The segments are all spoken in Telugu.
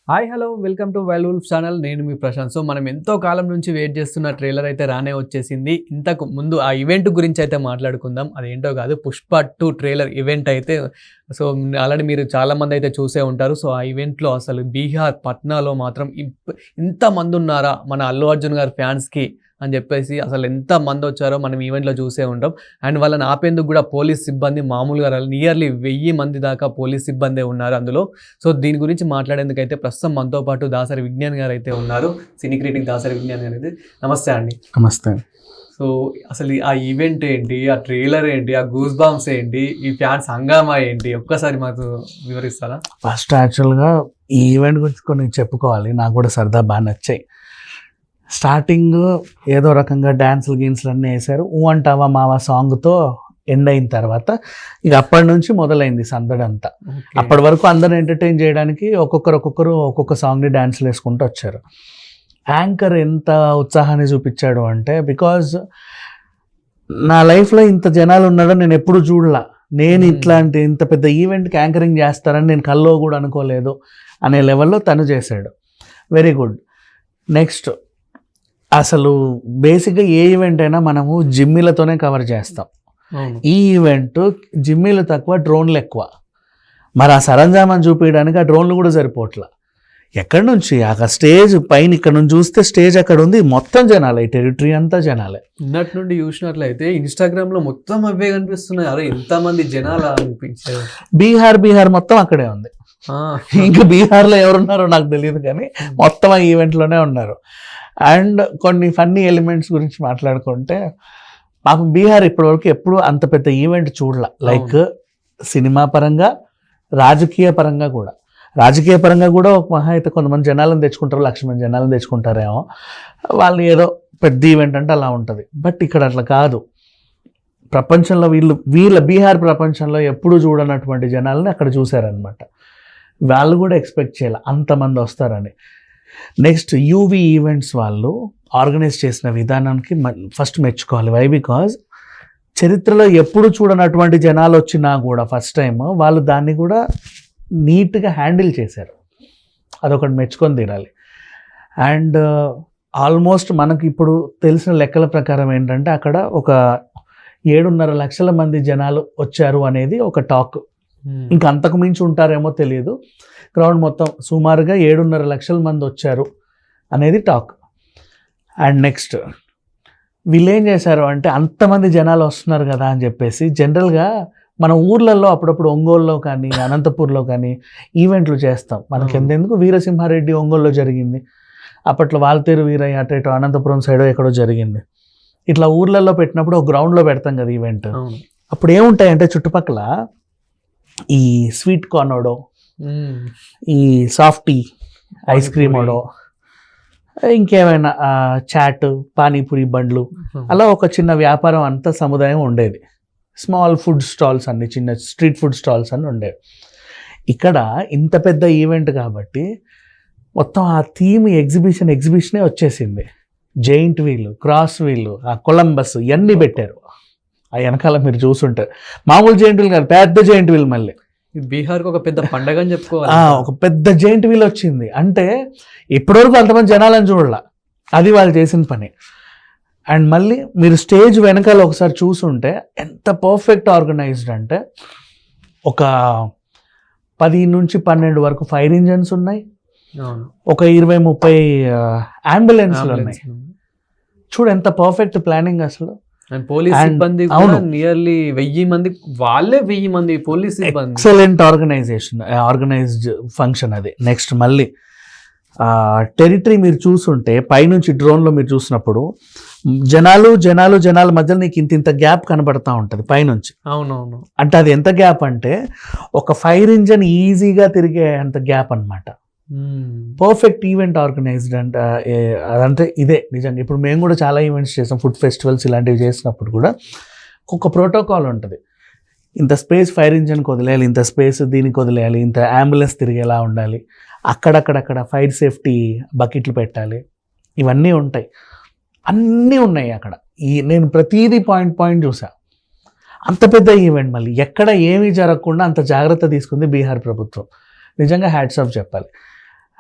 Hi hello welcome to wild wolf channel. నేను మీ ప్రశాంత్. సో మనం ఎంతో కాలం నుంచి వెయిట్ చేస్తున్న ట్రైలర్ అయితే రానే వచ్చేసింది. ఇంతకు ముందు ఆ ఈవెంట్ గురించి అయితే మాట్లాడుకుందాం. అదేంటో కాదు, పుష్ప 2 ట్రైలర్ ఈవెంట్ అయితే సో ఆల్రెడీ మీరు చాలామంది అయితే చూసే ఉంటారు. సో ఆ ఈవెంట్లో అసలు బీహార్ పట్నాలో మాత్రం ఇంతమంది ఉన్నారా మన అల్లు అర్జున్ గారి ఫ్యాన్స్కి అని చెప్పేసి అసలు ఎంత మంది వచ్చారో మనం ఈవెంట్లో చూసే ఉంటాం. అండ్ వాళ్ళని ఆపేందుకు కూడా పోలీస్ సిబ్బంది మామూలుగా నియర్లీ 1000 మంది దాకా పోలీస్ సిబ్బంది ఉన్నారు అందులో. సో దీని గురించి మాట్లాడేందుకు అయితే ప్రస్తుతం మనతో పాటు దాసరి విజ్ఞాన్ గారు అయితే ఉన్నారు. సినీ క్రిటిక్ దాసరి విజ్ఞాన్ గారు అయితే. నమస్తే అండి. నమస్తే. సో అసలు ఆ ఈవెంట్ ఏంటి, ఆ ట్రైలర్ ఏంటి, ఆ గూస్ బాంబ్స్ ఏంటి, ఈ ఫ్యాన్స్ హంగామా ఏంటి, ఒక్కసారి మాకు వివరిస్తారా? ఫస్ట్ యాక్చువల్గా ఈ ఈవెంట్ గురించి కొన్ని చెప్పుకోవాలి. నాకు కూడా సరదా బాగా నచ్చాయి. స్టార్టింగ్ ఏదో రకంగా డ్యాన్సులు గీన్సులు అన్నీ వేశారు. ఊ అంటావా మావా సాంగ్తో ఎండ్ అయిన తర్వాత ఇక అప్పటి నుంచి మొదలైంది సందడంతా. అప్పటి వరకు అందరూ ఎంటర్టైన్ చేయడానికి ఒక్కొక్కరు ఒక్కొక్క సాంగ్ని డ్యాన్సులు వేసుకుంటూ వచ్చారు. యాంకర్ ఎంత ఉత్సాహాన్ని చూపించాడు అంటే, బికాజ్ నా లైఫ్లో ఇంత జనాలు ఉన్నాడో నేను ఎప్పుడు చూడలా. నేను ఇంత పెద్ద ఈవెంట్కి యాంకరింగ్ చేస్తారని నేను కల్లో కూడా అనుకోలేదు అనే లెవెల్లో తను చేశాడు. Very good. నెక్స్ట్, అసలు బేసిక్గా ఏ ఈవెంట్ అయినా మనము జిమ్మీలతోనే కవర్ చేస్తాం. ఈ ఈవెంట్ జిమ్మీలు తక్కువ, డ్రోన్లు ఎక్కువ. మరి ఆ సరంజామాన్ని చూపించడానికి ఆ డ్రోన్లు కూడా సరిపోట్లా. ఎక్కడి నుంచి ఆ స్టేజ్ పైన ఇక్కడ నుంచి చూస్తే స్టేజ్ అక్కడ ఉంది, మొత్తం జనాలే, టెరిటరీ అంతా జనాలే. నిన్నటి నుండి చూసినట్లయితే ఇన్స్టాగ్రామ్లో మొత్తం అవే కనిపిస్తున్నాయి. అరే ఎంతమంది జనాలు అనిపించారు. బీహార్ మొత్తం అక్కడే ఉంది. ఇంకా బీహార్లో ఎవరున్నారో నాకు తెలియదు, కానీ మొత్తం ఆ ఈవెంట్లోనే ఉన్నారు. అండ్ కొన్ని ఫన్నీ ఎలిమెంట్స్ గురించి మాట్లాడుకుంటే, పాపం బీహార్ ఇప్పటివరకు ఎప్పుడు అంత పెద్ద ఈవెంట్ చూడాల. లైక్ సినిమా పరంగా, రాజకీయ పరంగా కూడా. రాజకీయ పరంగా కూడా ఒక మహా అయితే కొంతమంది జనాలను తెచ్చుకుంటారు, 1,00,000 మంది జనాలను తెచ్చుకుంటారేమో. వాళ్ళు ఏదో పెద్ద ఈవెంట్ అంటే అలా ఉంటుంది. బట్ ఇక్కడ అట్లా కాదు. ప్రపంచంలో వీళ్ళ బీహార్ ప్రపంచంలో ఎప్పుడు చూడనటువంటి జనాలని అక్కడ చూశారనమాట. వాళ్ళు కూడా ఎక్స్పెక్ట్ చేయాలి అంతమంది వస్తారని. నెక్స్ట్, యూవీ ఈవెంట్స్ వాళ్ళు ఆర్గనైజ్ చేసిన విధానానికి ఫస్ట్ మెచ్చుకోవాలి. వై? బికాజ్ చరిత్రలో ఎప్పుడు చూడనటువంటి జనాలు వచ్చినా కూడా ఫస్ట్ టైం వాళ్ళు దాన్ని కూడా నీట్గా హ్యాండిల్ చేశారు. అదొకటి మెచ్చుకొని తీరాలి. అండ్ ఆల్మోస్ట్ మనకి ఇప్పుడు తెలిసిన లెక్కల ప్రకారం ఏంటంటే, అక్కడ ఒక 7.5 లక్షల మంది జనాలు వచ్చారు అనేది ఒక టాక్. ఇంకా అంతకు మించి ఉంటారేమో తెలియదు. క్రౌడ్ మొత్తం సుమారుగా 7.5 లక్షల మంది వచ్చారు అనేది టాక్. అండ్ నెక్స్ట్, వీళ్ళు ఏం చేశారు అంటే, అంతమంది జనాలు వస్తున్నారు కదా అని చెప్పేసి జనరల్గా మన ఊర్లలో అప్పుడప్పుడు ఒంగోలులో కానీ అనంతపూర్లో కానీ ఈవెంట్లు చేస్తాం. మనకి ఎందుకు, వీరసింహారెడ్డి ఒంగోలులో జరిగింది, అప్పట్లో వాల్తేరు వీరయ్య అటు అనంతపురం సైడ్ ఎక్కడో జరిగింది. ఇట్లా ఊర్లలో పెట్టినప్పుడు ఒక గ్రౌండ్లో పెడతాం కదా ఈవెంట్. అప్పుడు ఏముంటాయంటే చుట్టుపక్కల ఈ స్వీట్ కార్న్ ఓడో, ఈ సాఫ్టీ ఐస్ క్రీమ్ ఓడో, ఇంకేమైనా చాట్, పానీపూరి బండ్లు, అలా ఒక చిన్న వ్యాపారం అంతా సముదాయం ఉండేది. స్మాల్ ఫుడ్ స్టాల్స్ అన్ని, చిన్న స్ట్రీట్ ఫుడ్ స్టాల్స్ అన్నీ ఉండేవి. ఇక్కడ ఇంత పెద్ద ఈవెంట్ కాబట్టి మొత్తం ఆ థీమ్ ఎగ్జిబిషనే వచ్చేసింది. జైంట్ వీల్, క్రాస్ వీల్, ఆ కొలంబస్ ఇవన్నీ పెట్టారు. ఆ వెనకాల మీరు చూసుంటారు. మామూలు జైంట్ వీల్ కాదు, పెద్ద జైంట్ వీల్. మళ్ళీ బీహార్కి ఒక పెద్ద పండగ అని చెప్పుకోవాలి. ఒక పెద్ద జైంట్ వీల్ వచ్చింది అంటే ఇప్పటివరకు అంతమంది జనాలని చూడాల. అది వాళ్ళు చేసిన పని. అండ్ మళ్ళీ మీరు స్టేజ్ వెనకాల ఒకసారి చూసుంటే ఎంత పర్ఫెక్ట్ ఆర్గనైజ్డ్ అంటే, ఒక 10 నుంచి 12 వరకు ఫైర్ ఇంజన్స్ ఉన్నాయి, ఒక 20-30 అంబులెన్స్లు ఉన్నాయి. చూడు ఎంత పర్ఫెక్ట్ ప్లానింగ్ అసలు. అండ్ పోలీస్ సిబ్బంది నియర్లీ 1000 మంది, వాళ్ళే 1000 మంది పోలీస్ సిబ్బంది. ఎక్సలెంట్ ఆర్గనైజ్డ్ ఫంక్షన్ అది. నెక్స్ట్, మళ్ళీ టెరిటరీ మీరు చూసుంటే పైనుంచి డ్రోన్లో మీరు చూసినప్పుడు జనాల మధ్యలో నీకు ఇంత గ్యాప్ కనబడతా ఉంటుంది పైనుంచి. అవునవును. అంటే అది ఎంత గ్యాప్ అంటే ఒక ఫైర్ ఇంజన్ ఈజీగా తిరిగే అంత గ్యాప్ అనమాట. Perfect event organised. అంటే అదంటే ఇదే నిజంగా. ఇప్పుడు మేము కూడా చాలా ఈవెంట్స్ చేసాం, ఫుడ్ ఫెస్టివల్స్ ఇలాంటివి చేసినప్పుడు కూడా ఒక ప్రోటోకాల్ ఉంటుంది. ఇంత స్పేస్ ఫైర్ ఇంజన్కి వదిలేయాలి, ఇంత స్పేస్ దీనికి వదిలేయాలి, ఇంత అంబులెన్స్ తిరిగేలా ఉండాలి, అక్కడక్కడ ఫైర్ సేఫ్టీ బకెట్లు పెట్టాలి, ఇవన్నీ ఉంటాయి. అన్నీ ఉన్నాయి అక్కడ. నేను ప్రతిదీ పాయింట్ చూసా. అంత పెద్ద ఈవెంట్ మళ్ళీ ఎక్కడ ఏమీ జరగకుండా అంత జాగ్రత్త తీసుకుంది బీహార్ ప్రభుత్వం. నిజంగా హ్యాట్స్ ఆఫ్ చెప్పాలి.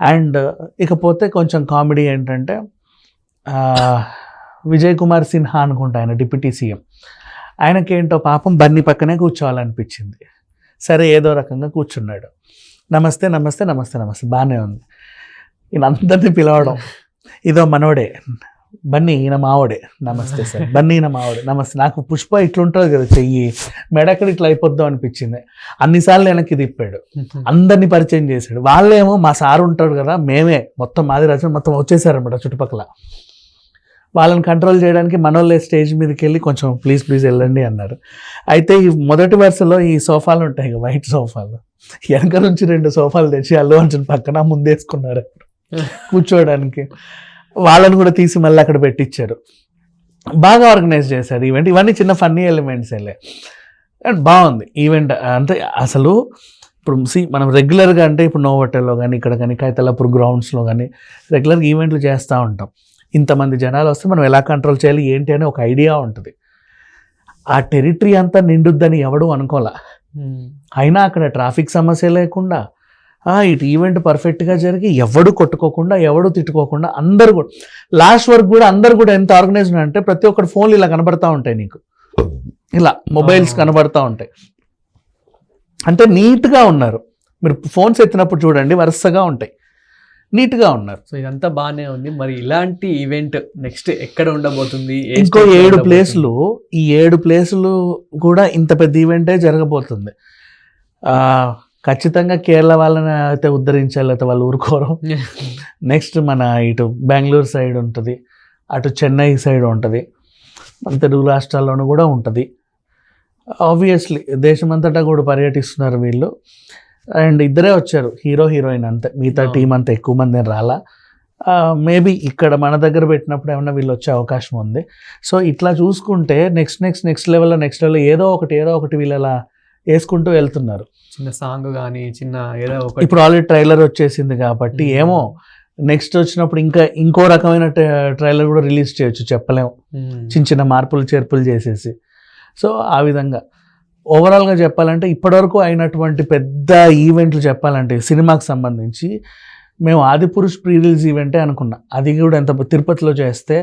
అండ్ ఇకపోతే కొంచెం కామెడీ ఏంటంటే విజయ్ కుమార్ సిన్హా అనుకుంటా, ఆయన డిప్యూటీ సీఎం. ఆయనకేంటో పాపం బన్నీ పక్కనే కూర్చోవాలనిపించింది. సరే ఏదో రకంగా కూర్చున్నాడు. నమస్తే నమస్తే నమస్తే నమస్తే బాగానే ఉంది. ఈయన అందరినీ పిలవడం, ఇదో మనోడే బన్నీ, ఈయన మావోడే, నమస్తే సార్ బన్నీ, ఈయన మావోడే, నమస్తే. నాకు పుష్ప ఇట్లుంటుంది కదా చెయ్యి, మెడక్కడ ఇట్లా అయిపోద్దాం అనిపించింది. అన్నిసార్లు వెనక్కి తిప్పాడు, అందరినీ పరిచయం చేశాడు. వాళ్ళేమో మా సార్ ఉంటాడు కదా, మేమే మొత్తం మాది రచన మొత్తం వచ్చేసారనమాట చుట్టుపక్కల. వాళ్ళని కంట్రోల్ చేయడానికి మనోళ్ళే స్టేజ్ మీదకి వెళ్ళి కొంచెం ప్లీజ్ వెళ్ళండి అన్నారు. అయితే ఈ మొదటి వరుసలో ఈ సోఫాలు ఉంటాయి కదా, వైట్ సోఫాలు, వెనక నుంచి 2 సోఫాలు తెచ్చి అల్లు అర్జున్ పక్కన ముందేసుకున్నారు కూర్చోవడానికి. వాళ్ళని కూడా తీసి మళ్ళీ అక్కడ పెట్టించారు. బాగా ఆర్గనైజ్ చేశారు ఈవెంట్. ఇవన్నీ చిన్న ఫన్నీ ఎలిమెంట్స్ వెళ్ళే, అండ్ బాగుంది ఈవెంట్. అంటే అసలు ఇప్పుడు మనం రెగ్యులర్గా అంటే ఇప్పుడు నోవోటెల్లో కానీ ఇక్కడ కానీ కైతలాపూర్ గ్రౌండ్స్లో కానీ రెగ్యులర్గా ఈవెంట్లు చేస్తూ ఉంటాం. ఇంతమంది జనాలు వస్తే మనం ఎలా కంట్రోల్ చేయాలి ఏంటి అని ఒక ఐడియా ఉంటుంది. ఆ టెరిటరీ అంతా నిండుద్దని ఎవడు అనుకోలే. అయినా అక్కడ ట్రాఫిక్ సమస్య లేకుండా ఇటు ఈవెంట్ పర్ఫెక్ట్గా జరిగి ఎవడు కొట్టుకోకుండా ఎవడు తిట్టుకోకుండా అందరు కూడా లాస్ట్ వరకు కూడా అందరు కూడా ఎంత ఆర్గనైజ్ అంటే ప్రతి ఒక్కటి ఫోన్లు ఇలా కనబడతా ఉంటాయి, నీకు ఇలా మొబైల్స్ కనబడతా ఉంటాయి. అంటే నీట్గా ఉన్నారు. మీరు ఫోన్స్ ఎత్తినప్పుడు చూడండి వరుసగా ఉంటాయి, నీట్గా ఉన్నారు. సో ఇదంతా బాగానే ఉంది. మరి ఇలాంటి ఈవెంట్ నెక్స్ట్ ఎక్కడ ఉండబోతుంది? ఇంకో 7 ప్లేసులు, ఈ 7 ప్లేసులు కూడా ఇంత పెద్ద ఈవెంటే జరగబోతుంది. ఖచ్చితంగా కేరళ వాళ్ళని అయితే ఉద్ధరించాలి, అయితే వాళ్ళు ఊరుకోరు. నెక్స్ట్ మన ఇటు బెంగళూరు సైడ్ ఉంటుంది, అటు చెన్నై సైడ్ ఉంటుంది, మన తెలుగు రాష్ట్రాల్లోనూ కూడా ఉంటుంది. ఆబ్వియస్లీ దేశమంతటా కూడా పర్యటిస్తున్నారు వీళ్ళు. అండ్ ఇద్దరే వచ్చారు, హీరో హీరోయిన్ అంతే, మిగతా టీం అంతా ఎక్కువ మంది రాలా. మేబీ ఇక్కడ మన దగ్గర పెట్టినప్పుడు ఏమన్నా వీళ్ళు వచ్చే అవకాశం ఉంది. సో ఇట్లా చూసుకుంటే నెక్స్ట్ లెవెల్లో ఏదో ఒకటి వీళ్ళు అలా వేసుకుంటూ వెళ్తున్నారు. చిన్న సాంగ్ కానీ చిన్న ఏదో ఒకటి. ఇప్పుడు ఆల్రెడీ ట్రైలర్ వచ్చేసింది కాబట్టి ఏమో నెక్స్ట్ వచ్చినప్పుడు ఇంకో రకమైన ట్రైలర్ కూడా రిలీజ్ చేయొచ్చు, చెప్పలేము. చిన్న మార్పులు చేర్పులు చేసేసి. సో ఆ విధంగా ఓవరాల్గా చెప్పాలంటే ఇప్పటివరకు అయినటువంటి పెద్ద ఈవెంట్లు చెప్పాలంటే సినిమాకి సంబంధించి మేము ఆదిపురుష్ ప్రీ రిలీజ్ ఈవెంటే అనుకున్నా. అది కూడా ఎంత తిరుపతిలో చేస్తే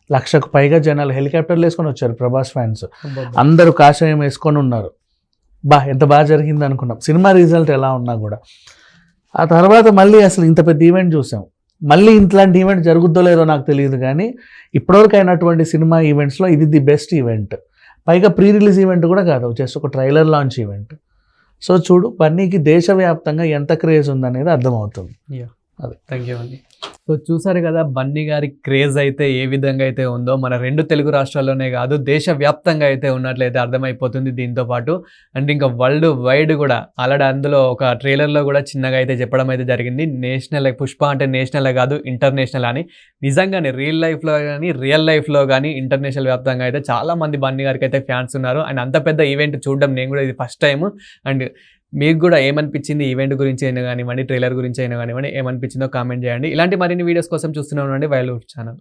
1,00,000కు పైగా జనాలు హెలికాప్టర్లు వేసుకొని వచ్చారు. ప్రభాస్ ఫ్యాన్స్ అందరూ కాషాయం వేసుకొని ఉన్నారు. ఎంత బాగా జరిగింది అనుకున్నాం, సినిమా రిజల్ట్ ఎలా ఉన్నా కూడా. ఆ తర్వాత మళ్ళీ అసలు ఇంత పెద్ద ఈవెంట్ చూసాం. మళ్ళీ ఇట్లాంటి ఈవెంట్ జరుగుద్దో లేదో నాకు తెలియదు, కానీ ఇప్పటివరకు అయినటువంటి సినిమా ఈవెంట్స్లో ఇది ది బెస్ట్ ఈవెంట్. పైగా ప్రీ రిలీజ్ ఈవెంట్ కూడా కాదు, జస్ట్ ఒక ట్రైలర్ లాంచ్ ఈవెంట్. సో చూడు బన్నీకి దేశవ్యాప్తంగా ఎంత క్రేజ్ ఉందనేది అర్థమవుతుంది. అదే, థ్యాంక్ యూ అండి. సో చూసారు కదా బన్నీ గారి క్రేజ్ అయితే ఏ విధంగా అయితే ఉందో, మన 2 తెలుగు రాష్ట్రాల్లోనే కాదు దేశవ్యాప్తంగా అయితే ఉన్నట్లయితే అర్థమైపోతుంది. దీంతో పాటు అండ్ ఇంకా వరల్డ్ వైడ్ కూడా ఆల్రెడీ అందులో ఒక ట్రైలర్లో కూడా చిన్నగా అయితే చెప్పడం అయితే జరిగింది. నేషనల్ పుష్ప అంటే నేషనల్ కాదు ఇంటర్నేషనల్ అని. నిజంగానే రియల్ లైఫ్లో కానీ ఇంటర్నేషనల్ వ్యాప్తంగా అయితే చాలా మంది బన్నీ గారికి అయితే ఫ్యాన్స్ ఉన్నారు. అండ్ అంత పెద్ద ఈవెంట్ చూడడం నేను కూడా ఇది ఫస్ట్ టైం. అండ్ మీకు కూడా ఏమనిపించింది ఈవెంట్ గురించి అయినా కానివ్వండి, ట్రైలర్ గురించి అయినా కానివ్వండి, ఏమనిపించిందో కామెంట్ చేయండి. ఇలాంటి మరిన్ని వీడియోస్ కోసం చూస్తూనే ఉండండి వైల్డ్ వుల్ఫ్ ఛానల్.